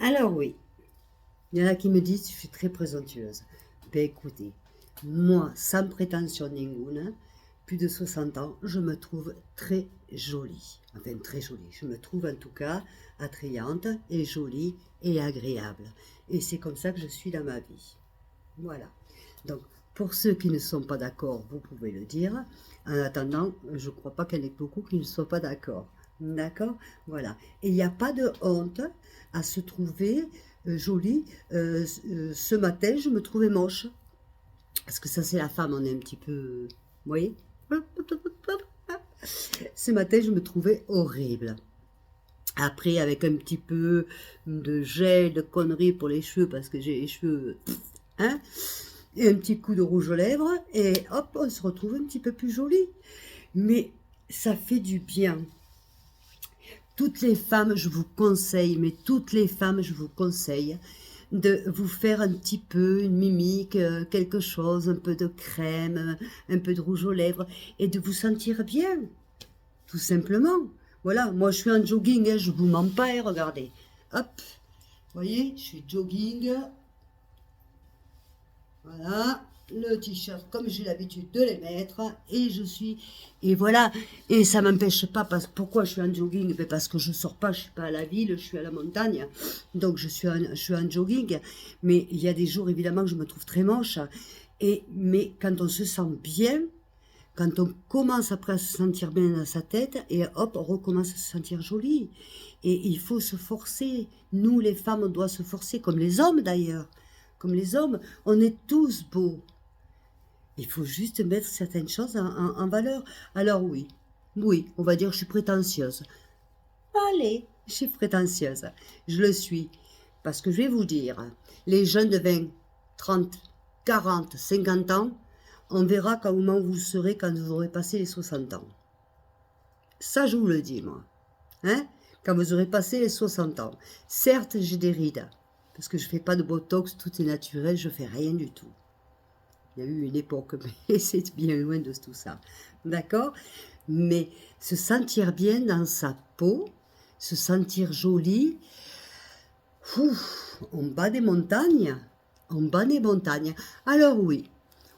Alors oui, il y en a qui me disent je suis très présomptueuse. Ben écoutez, moi, sans prétention ningune, plus de 60 ans, je me trouve très jolie. Enfin, très jolie. Je me trouve en tout cas attrayante et jolie et agréable. Et c'est comme ça que je suis dans ma vie. Voilà. Donc, pour ceux qui ne sont pas d'accord, vous pouvez le dire. En attendant, je ne crois pas qu'il y en ait beaucoup qui ne soient pas d'accord. D'accord. Voilà. Et il n'y a pas de honte à se trouver jolie. Ce matin, je me trouvais moche. Parce que ça, c'est la femme, on est un petit peu... Vous voyez. Ce matin, je me trouvais horrible. Après, avec un petit peu de gel, de conneries pour les cheveux, parce que j'ai les cheveux... Hein, et un petit coup de rouge aux lèvres, et hop, on se retrouve un petit peu plus joli. Mais ça fait du bien. Toutes les femmes, je vous conseille, mais toutes les femmes, je vous conseille de vous faire un petit peu une mimique, quelque chose, un peu de crème, un peu de rouge aux lèvres, et de vous sentir bien, tout simplement. Voilà, moi je suis en jogging, hein, je vous mens pas, hein, regardez. Hop, vous voyez, je suis jogging. Voilà, le t-shirt comme j'ai l'habitude de les mettre, et je suis, et voilà, et ça m'empêche pas, pourquoi je suis en jogging? Ben parce que je sors pas, je suis pas à la ville, je suis à la montagne, donc je suis en jogging, mais il y a des jours évidemment que je me trouve très moche, mais quand on se sent bien, quand on commence après à se sentir bien dans sa tête, et hop, on recommence à se sentir jolie, et il faut se forcer, nous les femmes on doit se forcer, comme les hommes d'ailleurs, comme les hommes, on est tous beaux. Il faut juste mettre certaines choses en valeur. Alors oui, oui, on va dire que je suis prétentieuse. Allez, je suis prétentieuse. Je le suis. Parce que je vais vous dire, les jeunes de 20, 30, 40, 50 ans, on verra qu'au moment où vous serez quand vous aurez passé les 60 ans. Ça, je vous le dis, moi. Hein? Quand vous aurez passé les 60 ans. Certes, j'ai des rides. Parce que je ne fais pas de botox, tout est naturel, je ne fais rien du tout. Il y a eu une époque, mais c'est bien loin de tout ça. D'accord? Mais se sentir bien dans sa peau, se sentir jolie, on bat des montagnes. On bat des montagnes. Alors oui,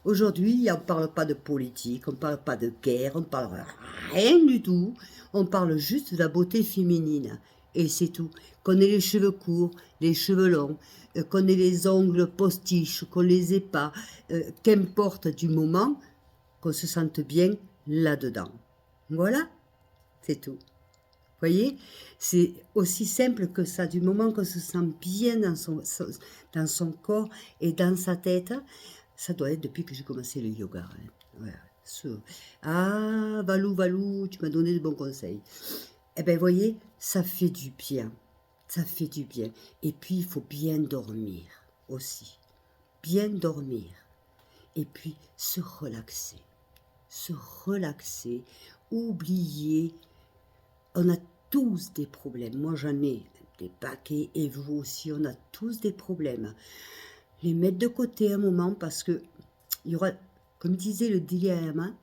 aujourd'hui, on ne parle pas de politique, on ne parle pas de guerre, on ne parle rien du tout. On parle juste de la beauté féminine. Et c'est tout. Qu'on ait les cheveux courts, les cheveux longs, qu'on ait les ongles postiches, qu'on les ait pas, qu'importe du moment, qu'on se sente bien là-dedans. Voilà, c'est tout. Vous voyez, c'est aussi simple que ça. Du moment qu'on se sent bien dans son corps et dans sa tête, ça doit être depuis que j'ai commencé le yoga. Hein. Voilà. Ah, Valou, tu m'as donné de bons conseils. Eh bien, vous voyez, ça fait du bien. Ça fait du bien. Et puis, il faut bien dormir aussi. Bien dormir. Et puis, se relaxer. Se relaxer. Oublier. On a tous des problèmes. Moi, j'en ai des paquets. Et vous aussi, on a tous des problèmes. Les mettre de côté un moment parce que il y aura, comme disait le Dalai Lama,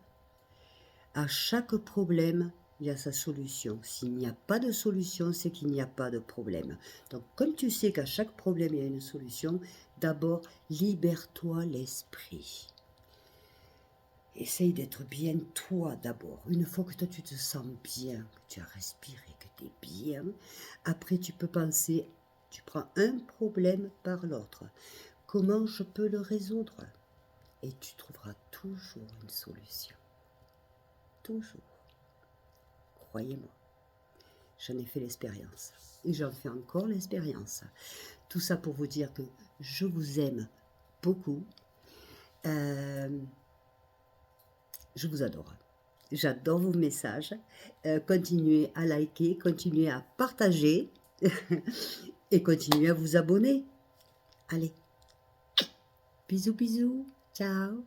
à chaque problème, il y a sa solution. S'il n'y a pas de solution, c'est qu'il n'y a pas de problème. Donc, comme tu sais qu'à chaque problème, il y a une solution, d'abord, libère-toi l'esprit. Essaye d'être bien toi d'abord. Une fois que toi, tu te sens bien, que tu as respiré, que tu es bien, après, tu peux penser, tu prends un problème par l'autre. Comment je peux le résoudre? Et tu trouveras toujours une solution. Toujours. Croyez-moi, j'en ai fait l'expérience et j'en fais encore l'expérience. Tout ça pour vous dire que je vous aime beaucoup. Je vous adore. J'adore vos messages. Continuez à liker, continuez à partager et continuez à vous abonner. Allez, bisous, bisous. Ciao.